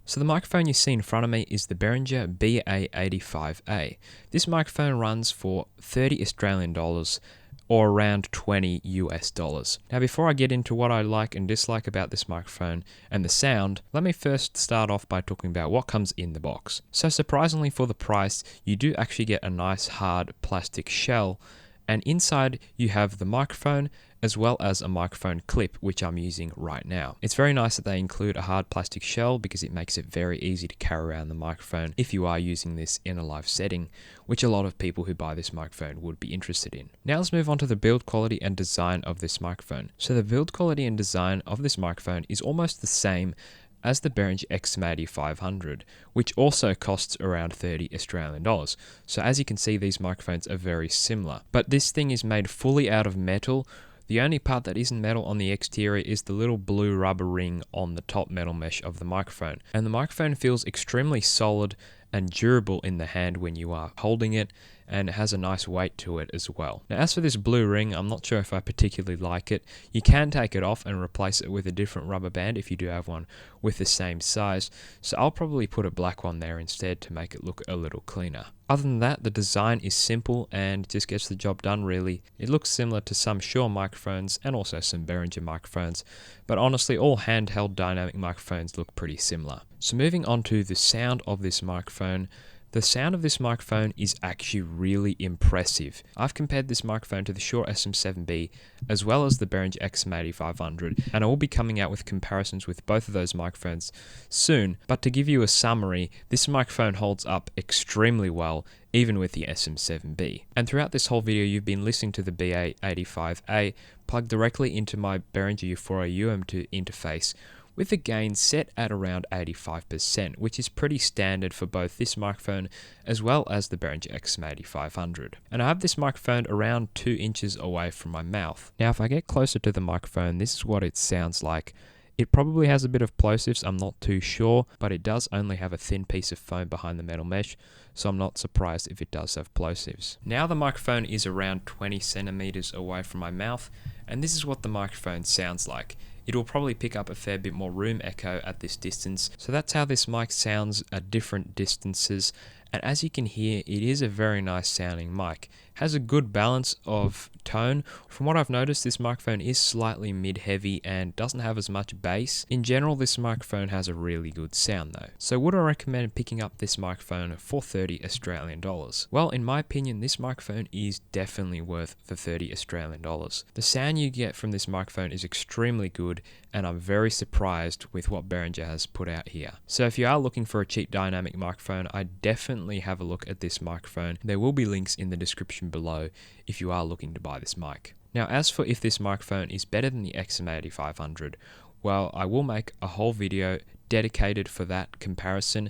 So the microphone you see in front of me is the Behringer BA85A. This microphone runs for 30 Australian dollars or around 20 US dollars. Now before I get into what I like and dislike about this microphone and the sound, let me first start off by talking about what comes in the box. So surprisingly for the price, you do actually get a nice hard plastic shell, and inside you have the microphone as well as a microphone clip, which I'm using right now. It's very nice that they include a hard plastic shell because it makes it very easy to carry around the microphone if you are using this in a live setting, which a lot of people who buy this microphone would be interested in. Now let's move on to the build quality and design of this microphone. So the build quality and design of this microphone is almost the same as the Behringer XM8500, which also costs around 30 Australian dollars. So as you can see, these microphones are very similar. But this thing is made fully out of metal. The only part that isn't metal on the exterior is the little blue rubber ring on the top metal mesh of the microphone. And the microphone feels extremely solid and durable in the hand when you are holding it, and it has a nice weight to it as well. Now as for this blue ring, I'm not sure if I particularly like it. You can take it off and replace it with a different rubber band if you do have one with the same size, so I'll probably put a black one there instead to make it look a little cleaner. Other than that, the design is simple and just gets the job done really. It looks similar to some Shure microphones and also some Behringer microphones, but honestly all handheld dynamic microphones look pretty similar. So moving on to the sound of this microphone. The sound of this microphone is actually really impressive. I've compared this microphone to the Shure SM7B as well as the Behringer XM8500, and I will be coming out with comparisons with both of those microphones soon, but to give you a summary, this microphone holds up extremely well even with the SM7B. And throughout this whole video you've been listening to the BA85A plugged directly into my Behringer Uphoria UM2 interface, with the gain set at around 85%, which is pretty standard for both this microphone as well as the Behringer XM8500. And I have this microphone around 2 inches away from my mouth. Now if I get closer to the microphone, this is what it sounds like. It probably has a bit of plosives, I'm not too sure, but it does only have a thin piece of foam behind the metal mesh, so I'm not surprised if it does have plosives. Now the microphone is around 20 centimeters away from my mouth, and this is what the microphone sounds like. It will probably pick up a fair bit more room echo at this distance, so that's how this mic sounds at different distances. And as you can hear, it is a very nice sounding mic. It has a good balance of tone. From what I've noticed, this microphone is slightly mid-heavy and doesn't have as much bass. In general, this microphone has a really good sound though. So would I recommend picking up this microphone for 30 Australian dollars? Well, in my opinion, this microphone is definitely worth the 30 Australian dollars. The sound you get from this microphone is extremely good, and I'm very surprised with what Behringer has put out here. So if you are looking for a cheap dynamic microphone, I definitely have a look at this microphone. There will be links in the description below if you are looking to buy this mic. Now as for if this microphone is better than the XM8500, well, I will make a whole video dedicated for that comparison,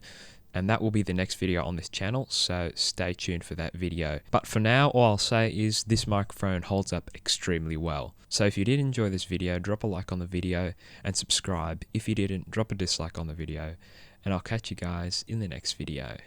and that will be the next video on this channel, so stay tuned for that video. But for now, all I'll say is this microphone holds up extremely well. So if you did enjoy this video, drop a like on the video and subscribe. If you didn't, drop a dislike on the video, and I'll catch you guys in the next video.